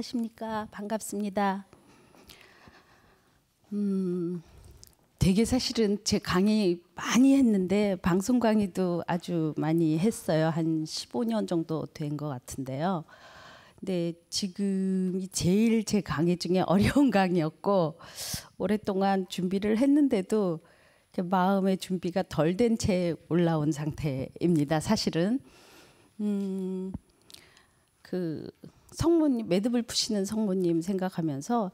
안녕하십니까. 반갑습니다. 되게 사실은 제 강의 많이 했는데 방송 강의도 아주 많이 했어요. 한 15년 정도 된 것 같은데요. 근데 지금이 제일 제 강의 중에 어려운 강의였고 오랫동안 준비를 했는데도 마음의 준비가 덜 된 채 올라온 상태입니다. 사실은 그 성모님, 매듭을 푸시는 성모님 생각하면서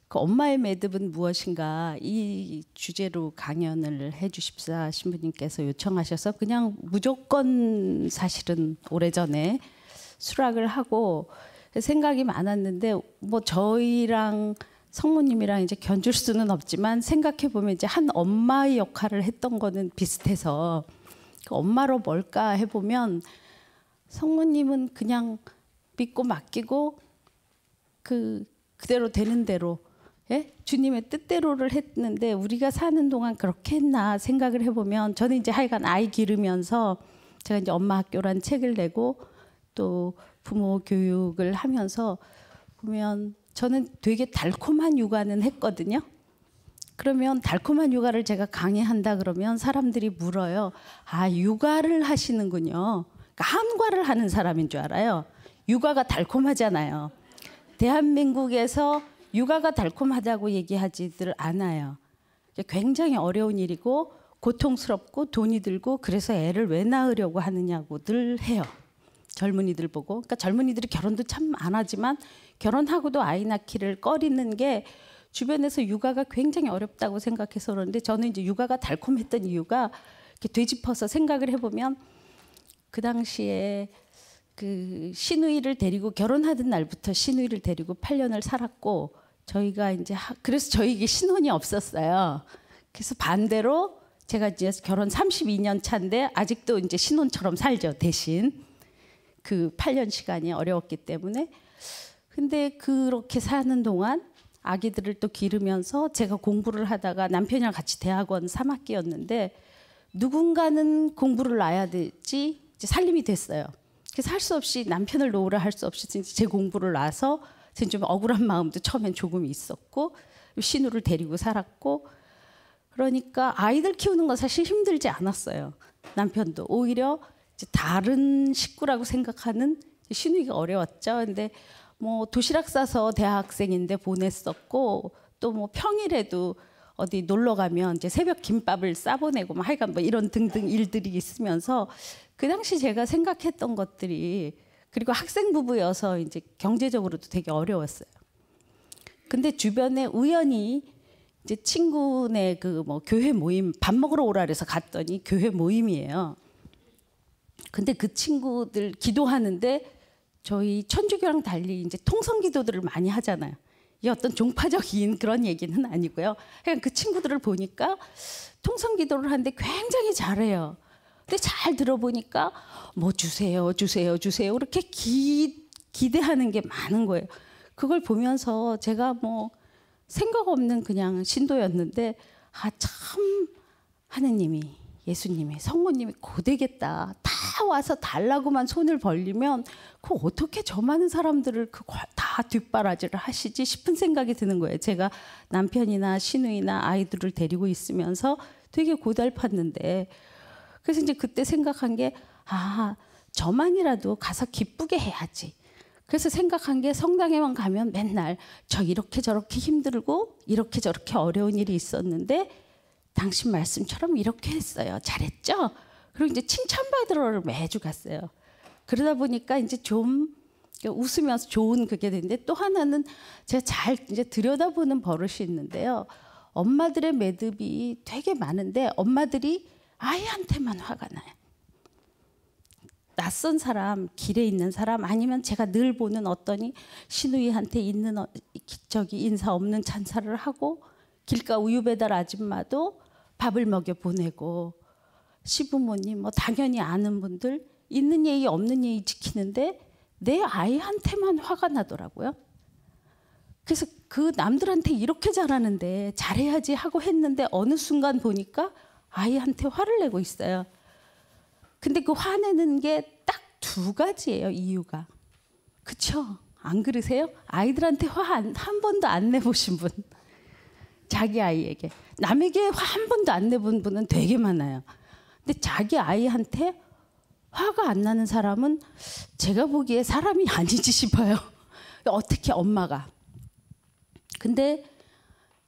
그 엄마의 매듭은 무엇인가 이 주제로 강연을 해주십사 신부님께서 요청하셔서 그냥 무조건 사실은 오래전에 수락을 하고 생각이 많았는데 뭐 저희랑 성모님이랑 이제 견줄 수는 없지만 생각해 보면 이제 한 엄마의 역할을 했던 거는 비슷해서 그 엄마로 뭘까 해보면 성모님은 그냥 믿고 맡기고 그대로 되는 대로 예? 주님의 뜻대로를 했는데 우리가 사는 동안 그렇게 했나 생각을 해보면 저는 이제 하여간 아이 기르면서 제가 이제 엄마 학교란 책을 내고 또 부모 교육을 하면서 보면 저는 되게 달콤한 육아는 했거든요. 그러면 달콤한 육아를 제가 강의한다 그러면 사람들이 물어요. 아, 육아를 하시는군요. 그러니까 한과를 하는 사람인 줄 알아요. 육아가 달콤하잖아요. 대한민국에서 육아가 달콤하다고 얘기하지들 않아요. 굉장히 어려운 일이고 고통스럽고 돈이 들고 그래서 애를 왜 낳으려고 하느냐고들 해요. 젊은이들 보고. 그러니까 젊은이들이 결혼도 참 안 하지만 결혼하고도 아이 낳기를 꺼리는 게 주변에서 육아가 굉장히 어렵다고 생각해서 그러는데 저는 이제 육아가 달콤했던 이유가 이렇게 되짚어서 생각을 해보면 그 당시에 그 시누이를 데리고 결혼하던 날부터 시누이를 데리고 8년을 살았고 저희가 이제 그래서 저희에게 신혼이 없었어요. 그래서 반대로 제가 이제 결혼 32년 차인데 아직도 이제 신혼처럼 살죠. 대신 그 8년 시간이 어려웠기 때문에. 근데 그렇게 사는 동안 아기들을 또 기르면서 제가 공부를 하다가 남편이랑 같이 대학원 3학기였는데 누군가는 공부를 놔야 되지 이제 살림이 됐어요. 그래서 할 수 없이 남편을 놓으라 할 수 없이 제 공부를 놔서 좀 억울한 마음도 처음엔 조금 있었고 신우를 데리고 살았고 그러니까 아이들 키우는 건 사실 힘들지 않았어요. 남편도 오히려 이제 다른 식구라고 생각하는 신우이가 어려웠죠. 근데 뭐 도시락 싸서 대학생인데 보냈었고 또 뭐 평일에도 어디 놀러 가면 이제 새벽 김밥을 싸보내고 뭐 하여간 뭐 이런 등등 일들이 있으면서 그 당시 제가 생각했던 것들이 그리고 학생 부부여서 이제 경제적으로도 되게 어려웠어요. 근데 주변에 우연히 이제 친구네 그 뭐 교회 모임 밥 먹으러 오라 그래서 갔더니 교회 모임이에요. 근데 그 친구들 기도하는데 저희 천주교랑 달리 이제 통성 기도들을 많이 하잖아요. 이 어떤 종파적인 그런 얘기는 아니고요. 그냥 그 친구들을 보니까 통성 기도를 하는데 굉장히 잘해요. 근데 잘 들어보니까 뭐 주세요, 주세요, 주세요 이렇게 기대하는 게 많은 거예요. 그걸 보면서 제가 뭐 생각 없는 그냥 신도였는데 아, 참 하느님이 예수님이 성모님이 고되겠다. 다 와서 달라고만 손을 벌리면 그 어떻게 저 많은 사람들을 다 뒷바라지를 하시지 싶은 생각이 드는 거예요. 제가 남편이나 시누이나 아이들을 데리고 있으면서 되게 고달팠는데 그래서 이제 그때 생각한 게 아, 저만이라도 가서 기쁘게 해야지. 그래서 생각한 게 성당에만 가면 맨날 저 이렇게 저렇게 힘들고 이렇게 저렇게 어려운 일이 있었는데 당신 말씀처럼 이렇게 했어요. 잘했죠? 그리고 이제 칭찬받으러 매주 갔어요. 그러다 보니까 이제 좀 웃으면서 좋은 그게 되는데 또 하나는 제가 잘 이제 들여다보는 버릇이 있는데요. 엄마들의 매듭이 되게 많은데 엄마들이 아이한테만 화가 나요. 낯선 사람, 길에 있는 사람 아니면 제가 늘 보는 어떠니 시누이한테 있는 저기 인사 없는 찬사를 하고 길가 우유 배달 아줌마도 밥을 먹여 보내고 시부모님 뭐 당연히 아는 분들 있는 예의 없는 예의 지키는데 내 아이한테만 화가 나더라고요. 그래서 그 남들한테 이렇게 잘하는데 잘해야지 하고 했는데 어느 순간 보니까 아이한테 화를 내고 있어요. 근데 그 화내는 게 딱 두 가지예요, 이유가. 그쵸? 안 그러세요? 아이들한테 화 한 번도 안 내보신 분. 자기 아이에게. 남에게 화 한 번도 안 내본 분은 되게 많아요. 근데 자기 아이한테 화가 안 나는 사람은 제가 보기에 사람이 아니지 싶어요. 어떻게 엄마가. 근데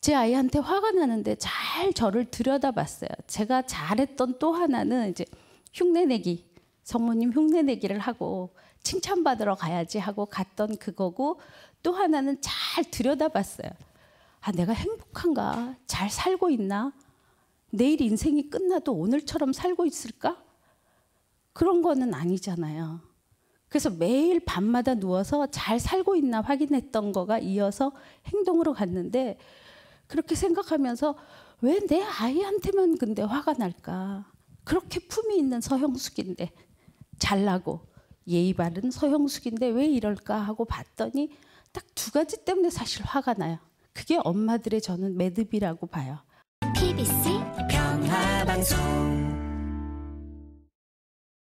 제 아이한테 화가 나는데 잘 저를 들여다봤어요. 제가 잘했던 또 하나는 이제 흉내내기. 성모님 흉내내기를 하고 칭찬받으러 가야지 하고 갔던 그거고, 또 하나는 잘 들여다봤어요. 아, 내가 행복한가? 잘 살고 있나? 내일 인생이 끝나도 오늘처럼 살고 있을까? 그런 거는 아니잖아요. 그래서 매일 밤마다 누워서 잘 살고 있나 확인했던 거가 이어서 행동으로 갔는데, 그렇게 생각하면서 왜 내 아이한테만 근데 화가 날까? 그렇게 품이 있는 서형숙인데, 잘나고 예의 바른 서형숙인데 왜 이럴까 하고 봤더니 딱 두 가지 때문에 사실 화가 나요. 그게 엄마들의 저는 매듭이라고 봐요. PBC 평화방송